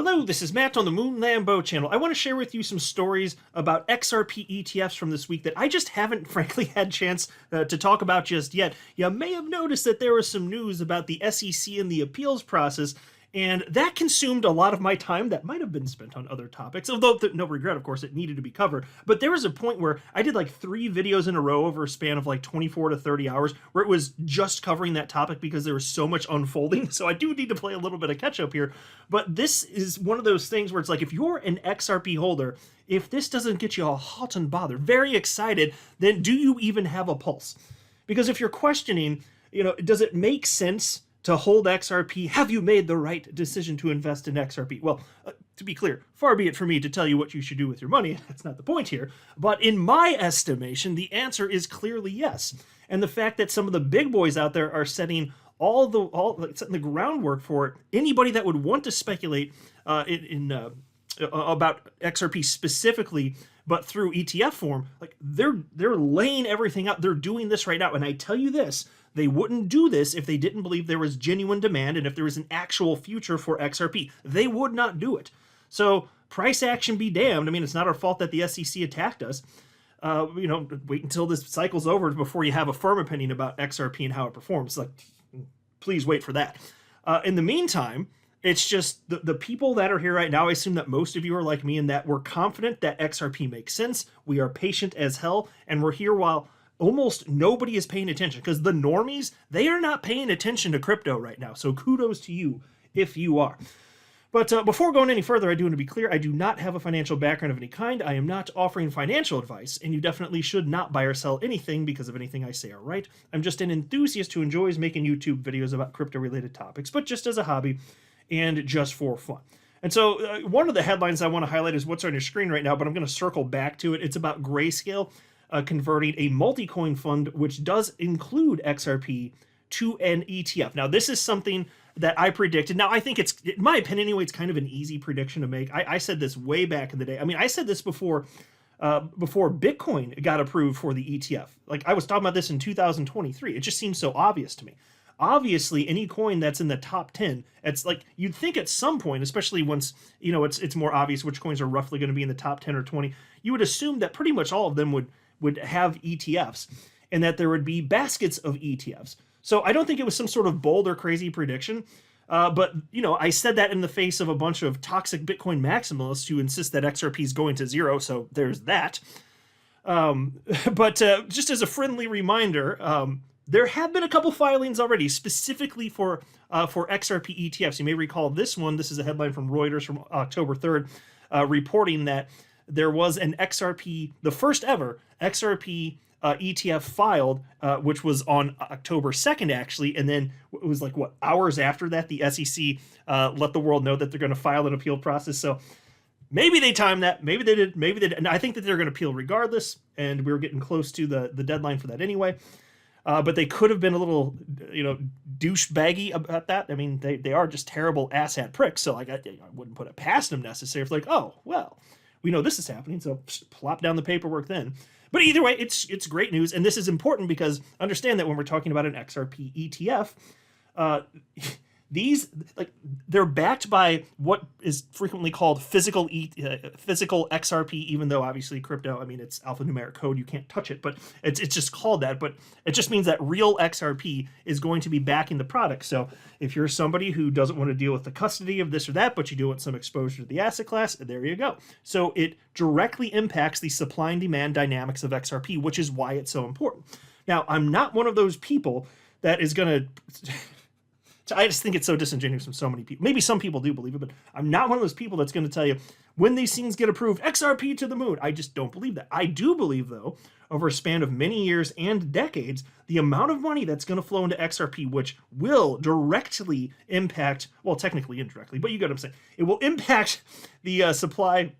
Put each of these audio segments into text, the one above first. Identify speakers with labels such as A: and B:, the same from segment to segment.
A: Hello, this is Matt on the Moon Lambo channel. I want to share with you some stories about XRP ETFs from this week that I just haven't frankly had a chance to talk about just yet. You may have noticed that there was some news about the SEC and the appeals process, and that consumed a lot of my time that might have been spent on other topics, although no regret, of course, it needed to be covered. But there was a point where I did like 3 videos in a row over a span of like 24 to 30 hours where it was just covering that topic because there was so much unfolding. So I do need to play a little bit of catch up here. But this is one of those things where it's like, if you're an XRP holder, if this doesn't get you all hot and bothered, very excited, then do you even have a pulse? Because if you're questioning, does it make sense to hold XRP? Have you made the right decision to invest in XRP? Well, to be clear, far be it for me to tell you what you should do with your money. That's not the point here. But in my estimation, the answer is clearly yes. And the fact that some of the big boys out there are setting setting the groundwork for it, anybody that would want to speculate about XRP specifically, but through ETF form, like they're laying everything out. They're doing this right now. And I tell you this, they wouldn't do this if they didn't believe there was genuine demand and if there was an actual future for XRP. They would not do it. So price action be damned. I mean, it's not our fault that the SEC attacked us. Wait until this cycle's over before you have a firm opinion about XRP and how it performs. Like, please wait for that. In the meantime, it's just the people that are here right now. I assume that most of you are like me in that we're confident that XRP makes sense. We are patient as hell, and we're here while almost nobody is paying attention, because the normies, they are not paying attention to crypto right now. So kudos to you if you are. But before going any further, I do want to be clear, I do not have a financial background of any kind. I am not offering financial advice, and you definitely should not buy or sell anything because of anything I say or write. I'm just an enthusiast who enjoys making YouTube videos about crypto-related topics, but just as a hobby and just for fun. And so one of the headlines I want to highlight is what's on your screen right now, but I'm going to circle back to it. It's about Grayscale converting a multi-coin fund, which does include XRP, to an ETF. Now, this is something that I predicted. Now, I think it's, in my opinion anyway, it's kind of an easy prediction to make. I said this way back in the day. I mean, I said this before Bitcoin got approved for the ETF. Like, I was talking about this in 2023. It just seems so obvious to me. Obviously, any coin that's in the top 10, it's like you'd think at some point, especially once it's more obvious which coins are roughly going to be in the top 10 or 20, you would assume that pretty much all of them would have ETFs and that there would be baskets of ETFs. So I don't think it was some sort of bold or crazy prediction, but I said that in the face of a bunch of toxic Bitcoin maximalists who insist that XRP is going to zero. So there's that. But just as a friendly reminder, there have been a couple filings already specifically for XRP ETFs. You may recall this one. This is a headline from Reuters from October 3rd, reporting that there was an XRP, the first ever XRP ETF filed, which was on October 2nd, actually. And then it was like, hours after that, the SEC let the world know that they're going to file an appeal process. So maybe they timed that. Maybe they did. Maybe they did. And I think that they're going to appeal regardless. And we were getting close to the deadline for that anyway. But they could have been a little, douchebaggy about that. I mean, they are just terrible asshat pricks. So like, I wouldn't put it past them necessarily. It's like, oh, well, we know this is happening, so plop down the paperwork then. But either way, it's great news, and this is important because understand that when we're talking about an XRP ETF, these, they're backed by what is frequently called physical XRP, even though obviously crypto, I mean, it's alphanumeric code, you can't touch it, but it's just called that. But it just means that real XRP is going to be backing the product. So if you're somebody who doesn't want to deal with the custody of this or that, but you do want some exposure to the asset class, there you go. So it directly impacts the supply and demand dynamics of XRP, which is why it's so important. Now, I'm not one of those people that is going to... I just think it's so disingenuous from so many people. Maybe some people do believe it, but I'm not one of those people that's going to tell you when these things get approved, XRP to the moon. I just don't believe that. I do believe, though, over a span of many years and decades, the amount of money that's going to flow into XRP, which will directly impact, well, technically indirectly, but you get what I'm saying. It will impact the supply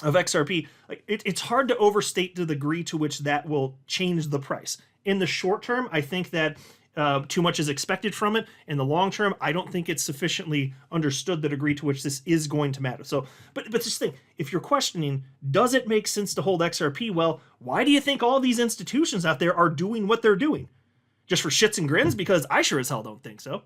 A: of XRP. Like, it's hard to overstate the degree to which that will change the price. In the short term, I think that too much is expected from it. In the long term, I don't think it's sufficiently understood the degree to which this is going to matter. So, but just think, if you're questioning, does it make sense to hold XRP? Well, why do you think all these institutions out there are doing what they're doing? Just for shits and grins? Because I sure as hell don't think so.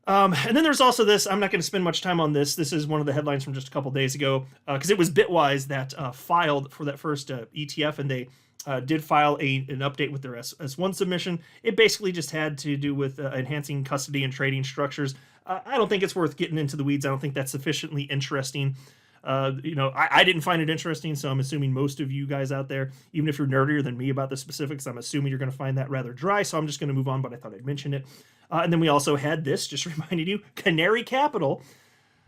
A: And then there's also this. I'm not going to spend much time on this. This is one of the headlines from just a couple days ago, because it was Bitwise that filed for that first ETF, and they did file an update with their S1 submission. It basically just had to do with enhancing custody and trading structures. I don't think it's worth getting into the weeds. I don't think that's sufficiently interesting. I didn't find it interesting, so I'm assuming most of you guys out there, even if you're nerdier than me about the specifics, I'm assuming you're going to find that rather dry, so I'm just going to move on, but I thought I'd mention it. And then we also had this, just reminding you, Canary Capital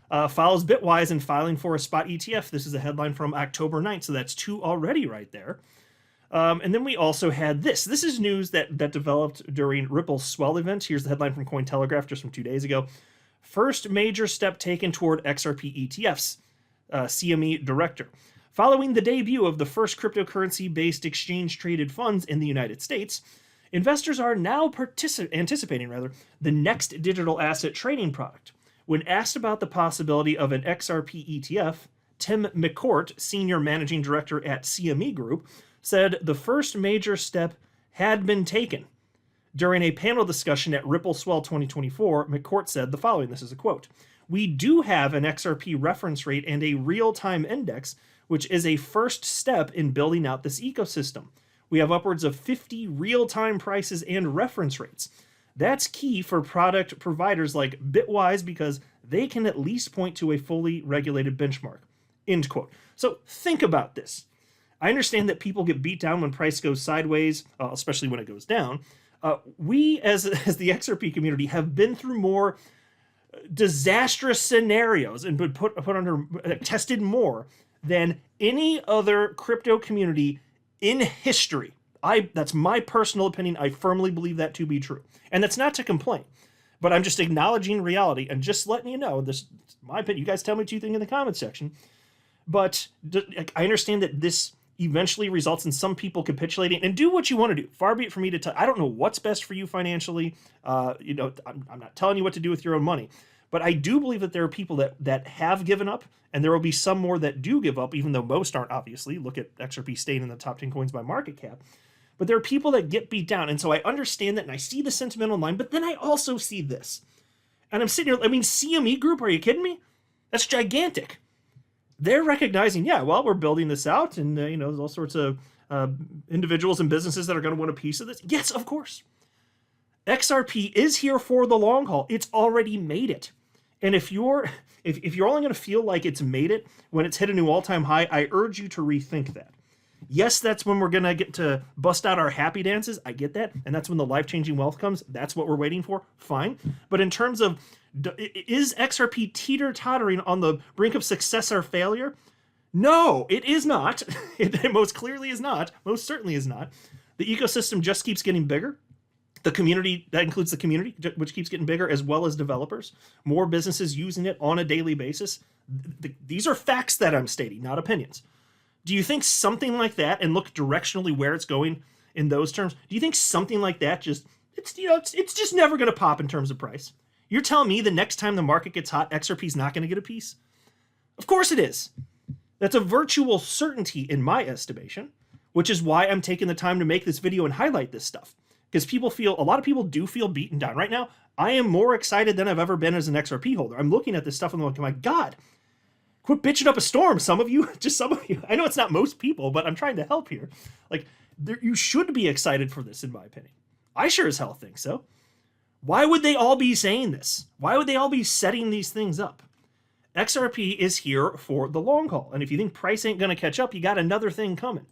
A: follows Bitwise in filing for a spot ETF. This is a headline from October 9th, so that's 2 already right there. And then we also had this. This is news that developed during Ripple's Swell event. Here's the headline from Cointelegraph just from 2 days ago. First major step taken toward XRP ETFs, CME director. Following the debut of the first cryptocurrency-based exchange-traded funds in the United States, investors are now anticipating the next digital asset trading product. When asked about the possibility of an XRP ETF, Tim McCourt, senior managing director at CME Group, said the first major step had been taken. During a panel discussion at Ripple Swell 2024, McCourt said the following, this is a quote, "We do have an XRP reference rate and a real-time index, which is a first step in building out this ecosystem. We have upwards of 50 real-time prices and reference rates. That's key for product providers like Bitwise because they can at least point to a fully regulated benchmark." End quote. So think about this. I understand that people get beat down when price goes sideways, especially when it goes down. We, as the XRP community, have been through more disastrous scenarios and been put under tested more than any other crypto community in history. That's my personal opinion. I firmly believe that to be true. And that's not to complain, but I'm just acknowledging reality and just letting you know, this is my opinion. You guys tell me what you think in the comment section. But I understand that this eventually results in some people capitulating, and do what you want to do. Far be it from me to tell. I don't know what's best for you financially. I'm not telling you what to do with your own money. But I do believe that there are people that have given up, and there will be some more that do give up, even though most aren't, obviously. Look at XRP staying in the top 10 coins by market cap. But there are people that get beat down, and so I understand that, and I see the sentiment online, but then I also see this. And I'm sitting here, CME Group, are you kidding me? That's gigantic. They're recognizing, yeah, well, we're building this out, and there's all sorts of individuals and businesses that are going to want a piece of this. Yes, of course. XRP is here for the long haul. It's already made it. And if you're only going to feel like it's made it when it's hit a new all-time high, I urge you to rethink that. Yes, that's when we're going to get to bust out our happy dances. I get that. And that's when the life-changing wealth comes. That's what we're waiting for. Fine. But in terms of, is XRP teeter-tottering on the brink of success or failure? No, it is not. It most clearly is not. Most certainly is not. The ecosystem just keeps getting bigger. The community, that includes the community, which keeps getting bigger, as well as developers. More businesses using it on a daily basis. These are facts that I'm stating, not opinions. Do you think something like that, and look directionally where it's going in those terms, do you think something like that it's just never going to pop in terms of price? You're telling me the next time the market gets hot, XRP's not going to get a piece? Of course it is. That's a virtual certainty in my estimation, which is why I'm taking the time to make this video and highlight this stuff. Because a lot of people do feel beaten down. Right now, I am more excited than I've ever been as an XRP holder. I'm looking at this stuff and I'm like, my God, quit bitching up a storm, some of you. Just some of you. I know it's not most people, but I'm trying to help here. You should be excited for this, in my opinion. I sure as hell think so. Why would they all be saying this? Why would they all be setting these things up? XRP is here for the long haul. And if you think price ain't going to catch up, you got another thing coming.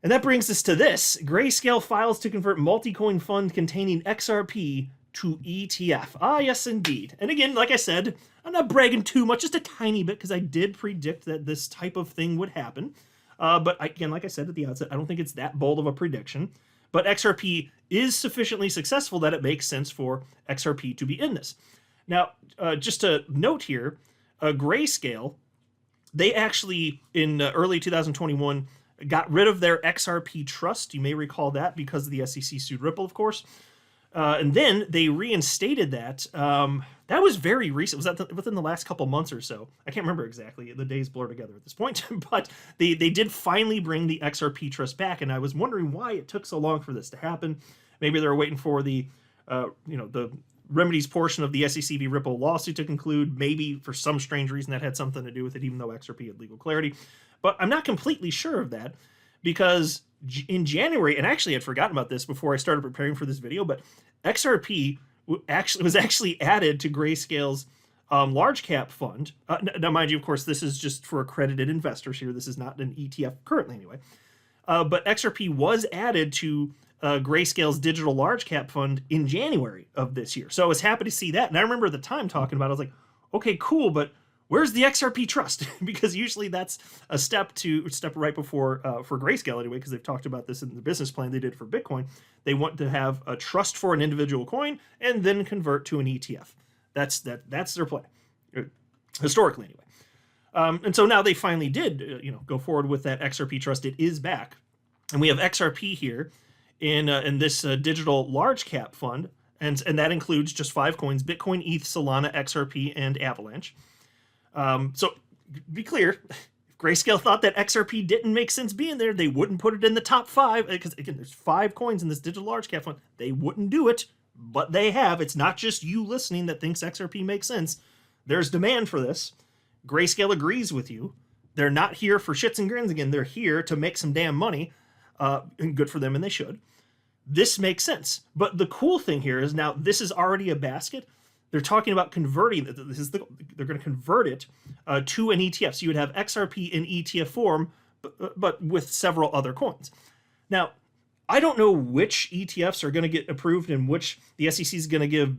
A: And that brings us to this. Grayscale files to convert Multicoin fund containing XRP to ETF. Ah, yes, indeed. And again, like I said, I'm not bragging too much, just a tiny bit, because I did predict that this type of thing would happen. But again, like I said at the outset, I don't think it's that bold of a prediction. But XRP is sufficiently successful that it makes sense for XRP to be in this. Now, just a note here, Grayscale, they actually, in early 2021, got rid of their XRP trust. You may recall that because the SEC sued Ripple, of course. And then they reinstated that. That was very recent. Was that within the last couple months or so? I can't remember exactly. The days blur together at this point. But they did finally bring the XRP trust back, and I was wondering why it took so long for this to happen. Maybe they were waiting for the remedies portion of the SEC v. Ripple lawsuit to conclude. Maybe for some strange reason that had something to do with it, even though XRP had legal clarity. But I'm not completely sure of that, because in January, and actually I had forgotten about this before I started preparing for this video, but XRP was actually added to Grayscale's large cap fund. Now, mind you, of course, this is just for accredited investors here. This is not an ETF currently anyway. But XRP was added to Grayscale's digital large cap fund in January of this year. So I was happy to see that. And I remember at the time talking about it, I was like, okay, cool, but where's the XRP trust? Because usually that's a step right before, for Grayscale anyway, because they've talked about this in the business plan they did for Bitcoin. They want to have a trust for an individual coin and then convert to an ETF. That's their plan, historically anyway. And so now they finally did, go forward with that XRP trust. It is back, and we have XRP here in this digital large cap fund, and that includes just 5 coins: Bitcoin, ETH, Solana, XRP, and Avalanche. So be clear, if Grayscale thought that XRP didn't make sense being there, they wouldn't put it in the top 5, because again, there's 5 coins in this digital large cap fund. They wouldn't do it, but they have. It's not just you listening that thinks XRP makes sense. There's demand for this. Grayscale agrees with you. They're not here for shits and grins again. They're here to make some damn money, and good for them, and they should. This makes sense. But the cool thing here is now this is already a basket. They're talking about converting. They're going to convert it to an ETF. So you would have XRP in ETF form, but with several other coins. Now, I don't know which ETFs are going to get approved and which the SEC is going to give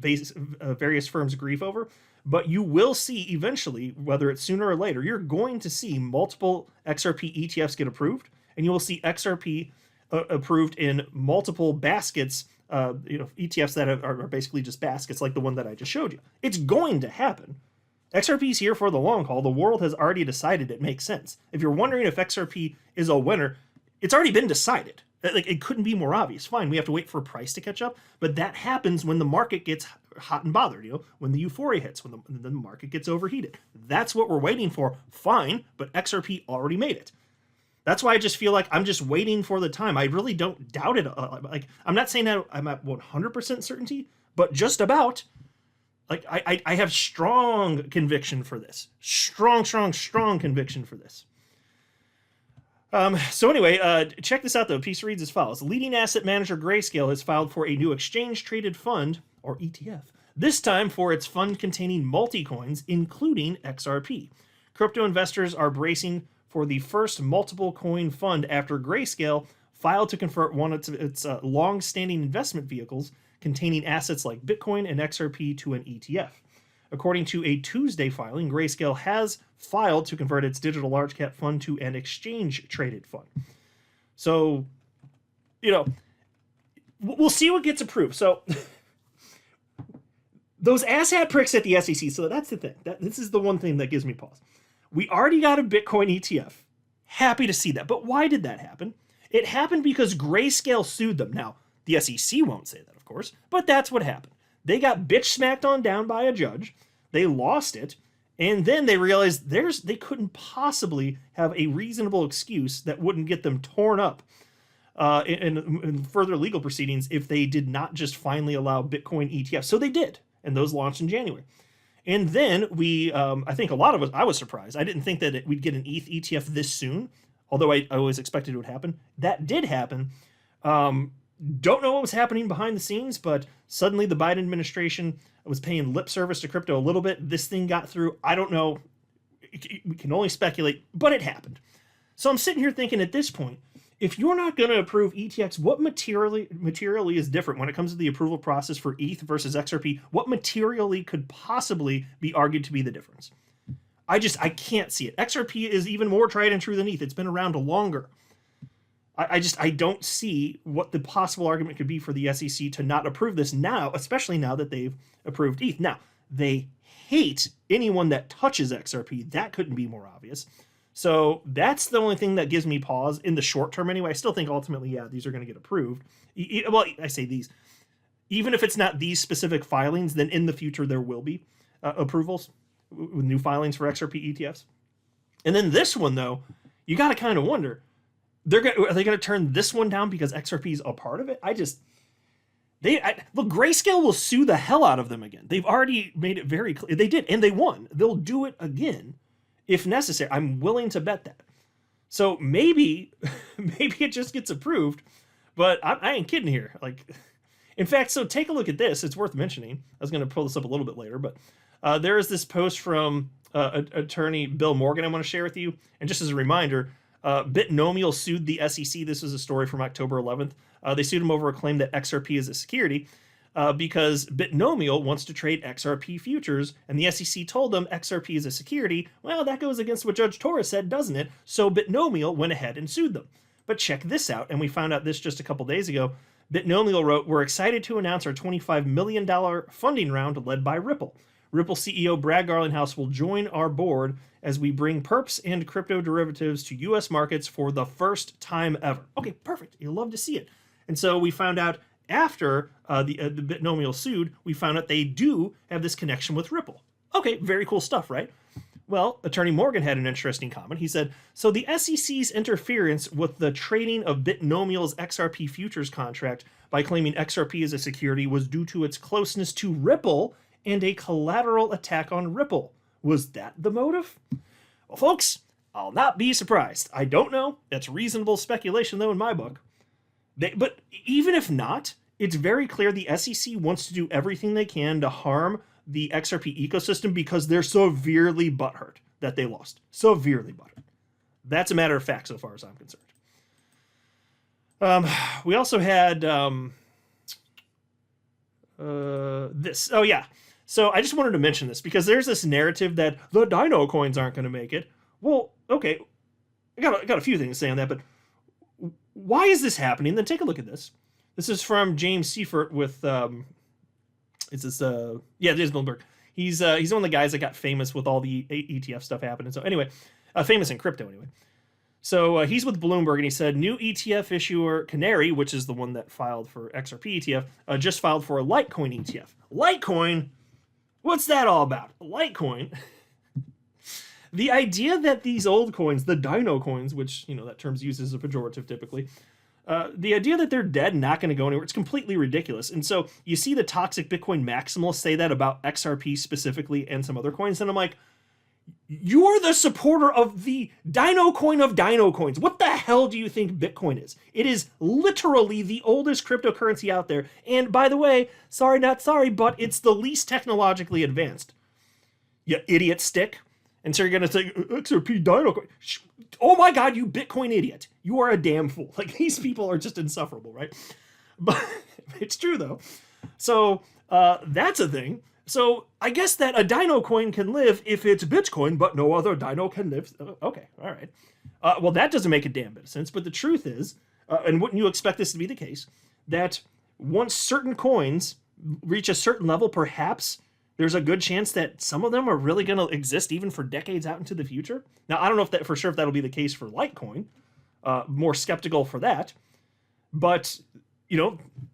A: various firms grief over, but you will see eventually, whether it's sooner or later, you're going to see multiple XRP ETFs get approved, and you will see XRP approved in multiple baskets, ETFs that are basically just baskets like the one that I just showed you. It's going to happen. XRP is here for the long haul. The world has already decided it makes sense. If you're wondering if XRP is a winner, it's already been decided. Like, it couldn't be more obvious. Fine, we have to wait for a price to catch up, but that happens when the market gets hot and bothered, when the euphoria hits, when the market gets overheated. That's what we're waiting for. Fine, but XRP already made it. That's why I just feel like I'm just waiting for the time. I really don't doubt it. Like, I'm not saying that I'm at 100% certainty, but just about. Like, I have strong conviction for this. Strong conviction for this. So anyway, check this out though. Piece reads as follows. Leading asset manager Grayscale has filed for a new exchange-traded fund, or ETF, this time for its fund containing multi-coins, including XRP. Crypto investors are bracing for the first multiple coin fund after Grayscale filed to convert one of its long-standing investment vehicles containing assets like Bitcoin and XRP to an ETF. According to a Tuesday filing, Grayscale has filed to convert its digital large cap fund to an exchange-traded fund. So, we'll see what gets approved. So, those asshat pricks at the SEC, so that's the thing. This is the one thing that gives me pause. We already got a Bitcoin ETF. Happy to see that. But why did that happen? It happened because Grayscale sued them. Now, the SEC won't say that, of course, but that's what happened. They got bitch smacked on down by a judge. They lost it. And then they realized they couldn't possibly have a reasonable excuse that wouldn't get them torn up in further legal proceedings if they did not just finally allow Bitcoin ETFs. So they did, and those launched in January. And then I think a lot of us, I was surprised. I didn't think that we'd get an ETH ETF this soon, although I always expected it would happen. That did happen. Don't know what was happening behind the scenes, but suddenly the Biden administration was paying lip service to crypto a little bit. This thing got through. I don't know. We can only speculate, but it happened. So I'm sitting here thinking at this point, if you're not going to approve ETFs, what materially is different when it comes to the approval process for ETH versus XRP? What materially could possibly be argued to be the difference? I can't see it. XRP is even more tried and true than ETH. It's been around longer. I don't see what the possible argument could be for the SEC to not approve this now, especially now that they've approved ETH. Now, they hate anyone that touches XRP. That couldn't be more obvious. So that's the only thing that gives me pause in the short term anyway. I still think ultimately, yeah, these are going to get approved. Well, I say these. Even if it's not these specific filings, then in the future there will be approvals with new filings for XRP ETFs. And then this one, though, you got to kind of wonder, are they going to turn this one down because XRP is a part of it? Look, Grayscale will sue the hell out of them again. They've already made it very clear. They did, and they won. They'll do it again if necessary. I'm willing to bet that. So maybe it just gets approved, but I ain't kidding here. Like, in fact, so take a look at this. It's worth mentioning. I was going to pull this up a little bit later, but there is this post from attorney Bill Morgan I want to share with you. And just as a reminder, Bitnomial sued the SEC. This was a story from October 11th. They sued him over a claim that XRP is a security because Bitnomial wants to trade XRP futures, and the SEC told them XRP is a security. Well, that goes against what Judge Torres said, doesn't it? So Bitnomial went ahead and sued them. But check this out, and we found out this just a couple days ago. Bitnomial wrote, "We're excited to announce our $25 million funding round led by Ripple. Ripple CEO Brad Garlinghouse will join our board as we bring perps and crypto derivatives to U.S. markets for the first time ever." Okay, perfect. You'll love to see it. And so we found out after the Bitnomial sued, we found out they do have this connection with Ripple. Okay, very cool stuff, right? Well, Attorney Morgan had an interesting comment. He said, "So the SEC's interference with the trading of Bitnomial's XRP futures contract by claiming XRP as a security was due to its closeness to Ripple and a collateral attack on Ripple. Was that the motive?" Well, folks, I'll not be surprised. I don't know. That's reasonable speculation, though, in my book. But even if not, it's very clear the SEC wants to do everything they can to harm the XRP ecosystem because they're severely butthurt that they lost. Severely butthurt. That's a matter of fact so far as I'm concerned. We also had this. Oh, yeah. So I just wanted to mention this because there's this narrative that the Dino coins aren't going to make it. Well, okay. I got a few things to say on that, but why is this happening? Then take a look at this. This is from James Seifert with James Bloomberg. He's one of the guys that got famous with all the ETF stuff happening. So anyway, famous in crypto anyway. So he's with Bloomberg, and he said, new ETF issuer Canary, which is the one that filed for XRP ETF, just filed for a Litecoin ETF. Litecoin? What's that all about? Litecoin? The idea that these old coins, the Dino coins, which, that term's used as a pejorative typically, the idea that they're dead and not going to go anywhere, it's completely ridiculous. And so you see the toxic Bitcoin maximalists say that about XRP specifically and some other coins, and I'm like, you're the supporter of the Dino coin of Dino coins. What the hell do you think Bitcoin is? It is literally the oldest cryptocurrency out there. And by the way, sorry, not sorry, but it's the least technologically advanced. You idiot stick. And so you're going to say, XRP Dino coin. Oh my God, you Bitcoin idiot. You are a damn fool. Like, these people are just insufferable, right? But it's true, though. So that's a thing. So I guess that a Dino coin can live if it's Bitcoin, but no other Dino can live. Okay, all right. Well, that doesn't make a damn bit of sense. But the truth is, and wouldn't you expect this to be the case, that once certain coins reach a certain level, perhaps there's a good chance that some of them are really going to exist even for decades out into the future. Now, I don't know if that for sure if that'll be the case for Litecoin. More skeptical for that. But,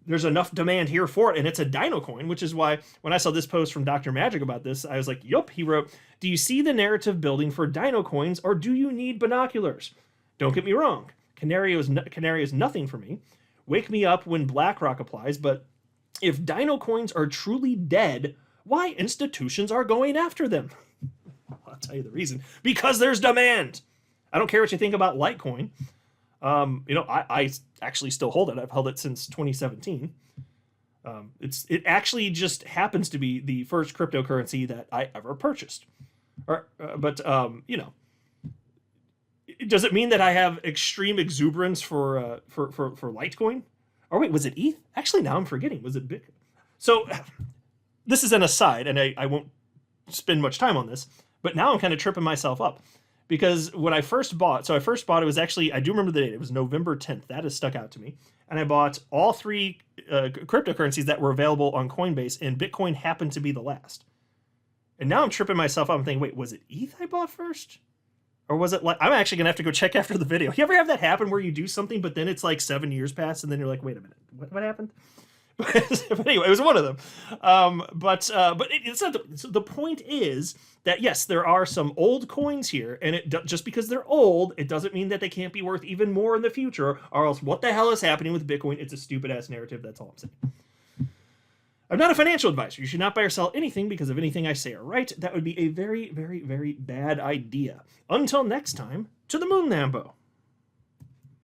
A: there's enough demand here for it, and it's a Dino coin, which is why when I saw this post from Dr. Magic about this, I was like, yup. He wrote, "Do you see the narrative building for Dino coins, or do you need binoculars? Don't get me wrong. Canary is nothing for me. Wake me up when BlackRock applies, but if Dino coins are truly dead, why institutions are going after them?" I'll tell you the reason. Because there's demand. I don't care what you think about Litecoin. I actually still hold it. I've held it since 2017. It actually just happens to be the first cryptocurrency that I ever purchased. But does it mean that I have extreme exuberance for Litecoin? Or wait, was it ETH? Actually, now I'm forgetting. Was it Bitcoin? So this is an aside, and I won't spend much time on this, but now I'm kind of tripping myself up. Because when I first bought, it was actually, I do remember the date, it was November 10th. That has stuck out to me. And I bought all three cryptocurrencies that were available on Coinbase, and Bitcoin happened to be the last. And now I'm tripping myself up. I'm thinking, wait, was it ETH I bought first? Or was it I'm actually going to have to go check after the video. You ever have that happen where you do something, but then it's like 7 years pass, and then you're like, wait a minute, what happened? But anyway, it was one of them. But it's not the point is that, yes, there are some old coins here, and just because they're old, it doesn't mean that they can't be worth even more in the future, or else what the hell is happening with Bitcoin? It's a stupid-ass narrative, that's all I'm saying. I'm not a financial advisor. You should not buy or sell anything because of anything I say or write. That would be a very, very, very bad idea. Until next time, to the moon, Lambo.